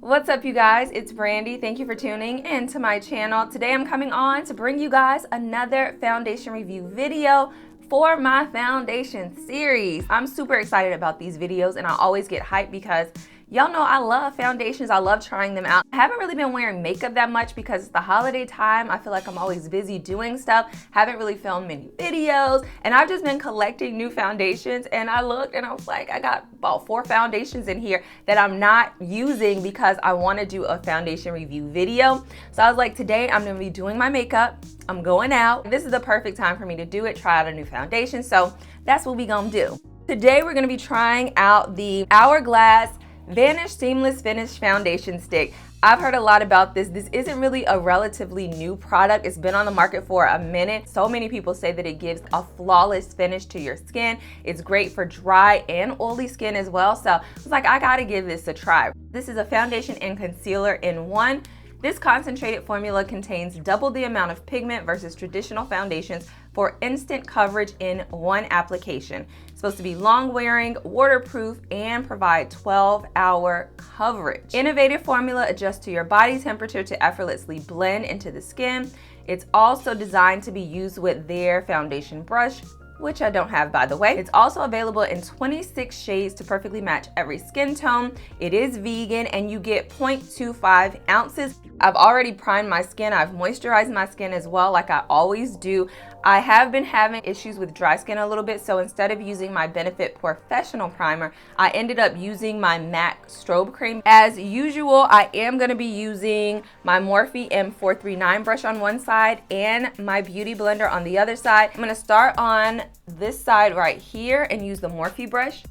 What's up, you guys? It's Brandi. Thank you for tuning in to my channel. Today I'm coming on to bring you guys another foundation review video for my foundation series. I'm super excited about these videos and I always get hyped because y'all know I love foundations. I love trying them out. I haven't really been wearing makeup that much because it's the holiday time. I feel like I'm always busy doing stuff. Haven't really filmed many videos and I've just been collecting new foundations, and I looked and I was like, I got about 4 foundations in here that I'm not using because I want to do a foundation review video. So I was like, today I'm going to be doing my makeup. I'm going out. This is the perfect time for me to do it, try out a new foundation. So that's what we gonna do. Today we're gonna be trying out the Hourglass Vanish Seamless Finish Foundation Stick. I've heard a lot about this. This isn't really a relatively new product. It's been on the market for a minute. So many people say that it gives a flawless finish to your skin. It's great for dry and oily skin as well. So I was like, I gotta give this a try. This is a foundation and concealer in one. This concentrated formula contains double the amount of pigment versus traditional foundations for instant coverage in one application. It's supposed to be long wearing, waterproof, and provide 12-hour coverage. Innovative formula adjusts to your body temperature to effortlessly blend into the skin. It's also designed to be used with their foundation brush, which I don't have, by the way. It's also available in 26 shades to perfectly match every skin tone. It is vegan and you get 0.25 ounces. I've already primed my skin. I've moisturized my skin as well, like I always do. I have been having issues with dry skin a little bit, so instead of using my Benefit Professional Primer, I ended up using my MAC Strobe Cream. As usual, I am going to be using my Morphe M439 brush on one side and my Beauty Blender on the other side. I'm going to start on this side right here and use the Morphe brush.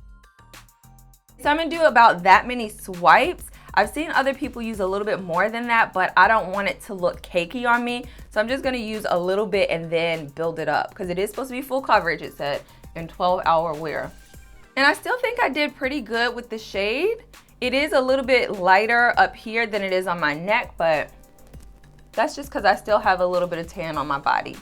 So I'm going to do about that many swipes. I've seen other people use a little bit more than that, but I don't want it to look cakey on me. So I'm just gonna use a little bit and then build it up because it is supposed to be full coverage, it said, in 12-hour wear. And I still think I did pretty good with the shade. It is a little bit lighter up here than it is on my neck, but that's just because I still have a little bit of tan on my body.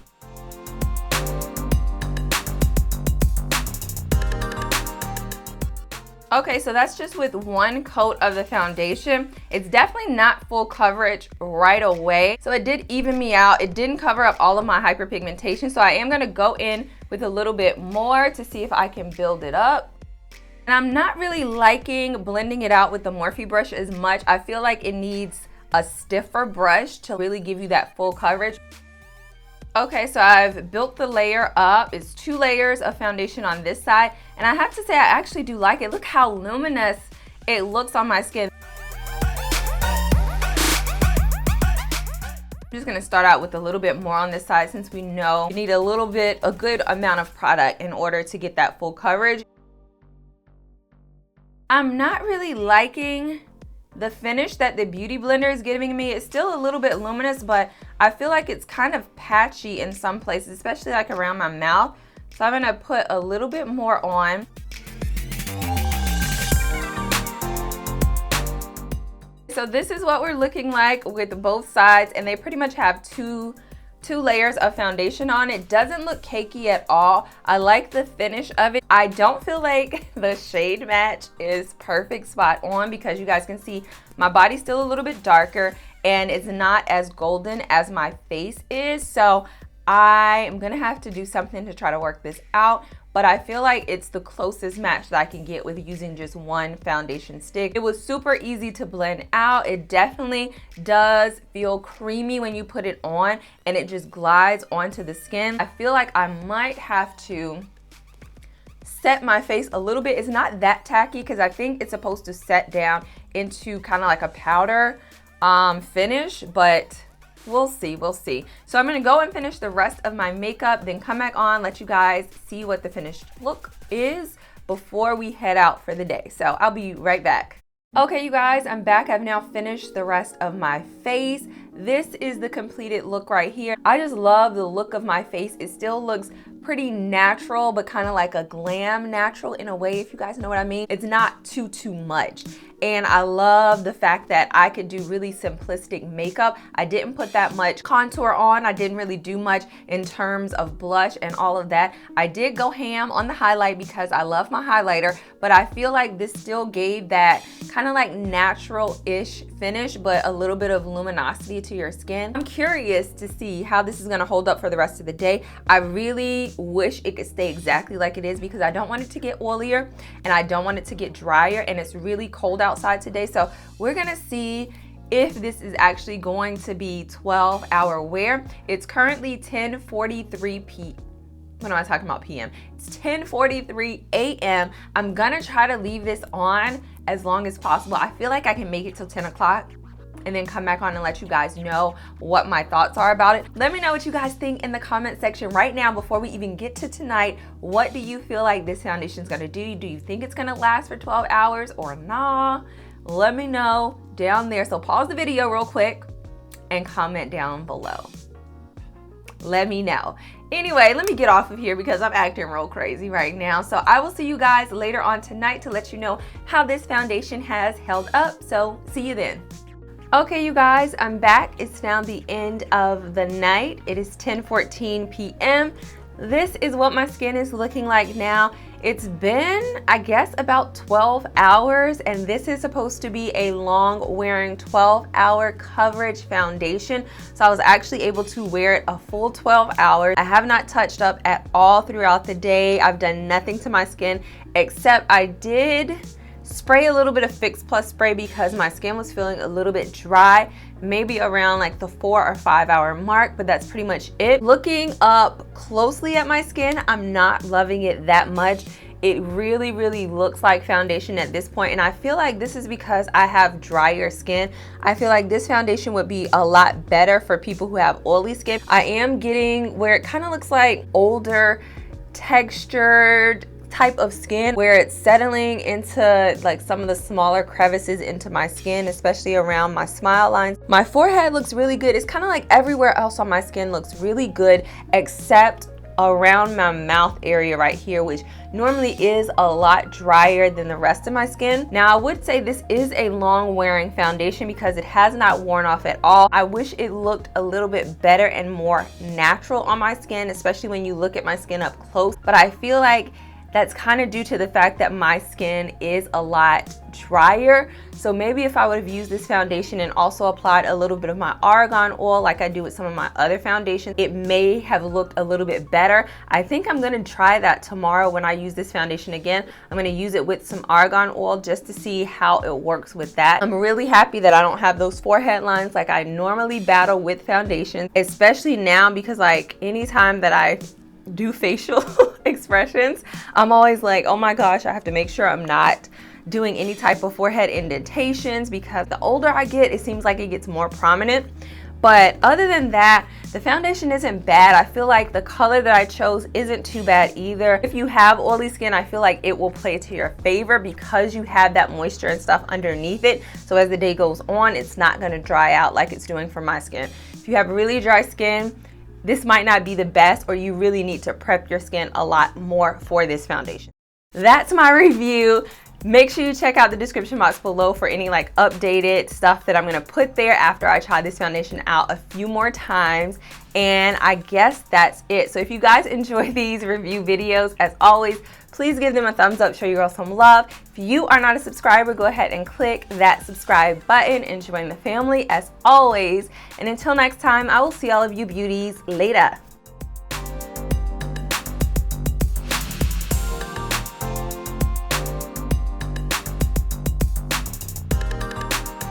Okay, so that's just with one coat of the foundation. It's definitely not full coverage right away. So it did even me out. It didn't cover up all of my hyperpigmentation. So I am gonna go in with a little bit more to see if I can build it up. And I'm not really liking blending it out with the Morphe brush as much. I feel like it needs a stiffer brush to really give you that full coverage. Okay, so I've built the layer up. It's 2 layers of foundation on this side. And I have to say, I actually do like it. Look how luminous it looks on my skin. I'm just gonna start out with a little bit more on this side since we know you need a good amount of product in order to get that full coverage. I'm not really liking the finish that the Beauty Blender is giving me. It's still a little bit luminous, but I feel like it's kind of patchy in some places, especially like around my mouth. So I'm gonna put a little bit more on. So this is what we're looking like with both sides, and they pretty much have two layers of foundation on. It doesn't look cakey at all. I like the finish of it. I don't feel like the shade match is perfect spot on because you guys can see my body's still a little bit darker and it's not as golden as my face is. So I am gonna have to do something to try to work this out, but I feel like it's the closest match that I can get with using just one foundation stick. It was super easy to blend out. It definitely does feel creamy when you put it on and it just glides onto the skin. I feel like I might have to set my face a little bit. It's not that tacky because I think it's supposed to set down into kind of like a powder finish, but we'll see. So I'm gonna go and finish the rest of my makeup, then come back on, let you guys see what the finished look is before we head out for the day. So I'll be right back. Okay, you guys, I'm back. I've now finished the rest of my face. This is the completed look right here. I just love the look of my face. It still looks pretty natural, but kind of like a glam natural in a way, if you guys know what I mean. It's not too much. And I love the fact that I could do really simplistic makeup. I didn't put that much contour on. I didn't really do much in terms of blush and all of that. I did go ham on the highlight because I love my highlighter, but I feel like this still gave that kind of like natural-ish finish, but a little bit of luminosity to your skin. I'm curious to see how this is gonna hold up for the rest of the day. I really wish it could stay exactly like it is because I don't want it to get oilier and I don't want it to get drier, and it's really cold outside today. So we're gonna see if this is actually going to be 12-hour wear. It's currently 10:43 p.m. When am I talking about PM? It's 10:43 a.m. I'm gonna try to leave this on as long as possible. I feel like I can make it till 10 o'clock and then come back on and let you guys know what my thoughts are about it. Let me know what you guys think in the comment section right now before we even get to tonight. What do you feel like this foundation is gonna do? Do you think it's gonna last for 12 hours or nah? Let me know down there. So pause the video real quick and comment down below. Let me know. Anyway, let me get off of here because I'm acting real crazy right now. So I will see you guys later on tonight to let you know how this foundation has held up. So see you then. Okay, you guys, I'm back. It's now the end of the night. It is 10:14 p.m. This is what my skin is looking like now. It's been, I guess, about 12 hours, and this is supposed to be a long wearing 12-hour coverage foundation. So I was actually able to wear it a full 12 hours. I have not touched up at all throughout the day. I've done nothing to my skin except I did spray a little bit of Fix Plus spray because my skin was feeling a little bit dry, maybe around like the 4 or 5 hour mark, but that's pretty much it. Looking up closely at my skin, I'm not loving it that much. It really looks like foundation at this point, and I feel like this is because I have drier skin. I feel like this foundation would be a lot better for people who have oily skin. I am getting where it kind of looks like older, textured type of skin where it's settling into like some of the smaller crevices into my skin, especially around my smile lines. My forehead looks really good. It's kind of like everywhere else on my skin looks really good except around my mouth area right here, which normally is a lot drier than the rest of my skin. Now I would say this is a long wearing foundation because it has not worn off at all. I wish it looked a little bit better and more natural on my skin, especially when you look at my skin up close, but I feel like that's kind of due to the fact that my skin is a lot drier. So maybe if I would have used this foundation and also applied a little bit of my argan oil like I do with some of my other foundations, it may have looked a little bit better. I think I'm gonna try that tomorrow when I use this foundation again. I'm gonna use it with some argan oil just to see how it works with that. I'm really happy that I don't have those forehead lines like I normally battle with foundations, especially now because like anytime that I do facial expressions, I'm always like, oh my gosh, I have to make sure I'm not doing any type of forehead indentations because the older I get, it seems like it gets more prominent. But other than that, the foundation isn't bad. I feel like the color that I chose isn't too bad either. If you have oily skin, I feel like it will play to your favor because you have that moisture and stuff underneath it. So as the day goes on, it's not gonna dry out like it's doing for my skin. If you have really dry skin, this might not be the best, or you really need to prep your skin a lot more for this foundation. That's my review. Make sure you check out the description box below for any like updated stuff that I'm gonna put there after I try this foundation out a few more times. And I guess that's it. So if you guys enjoy these review videos, as always, please give them a thumbs up, show your girl some love. If you are not a subscriber, go ahead and click that subscribe button and join the family as always. And until next time, I will see all of you beauties later.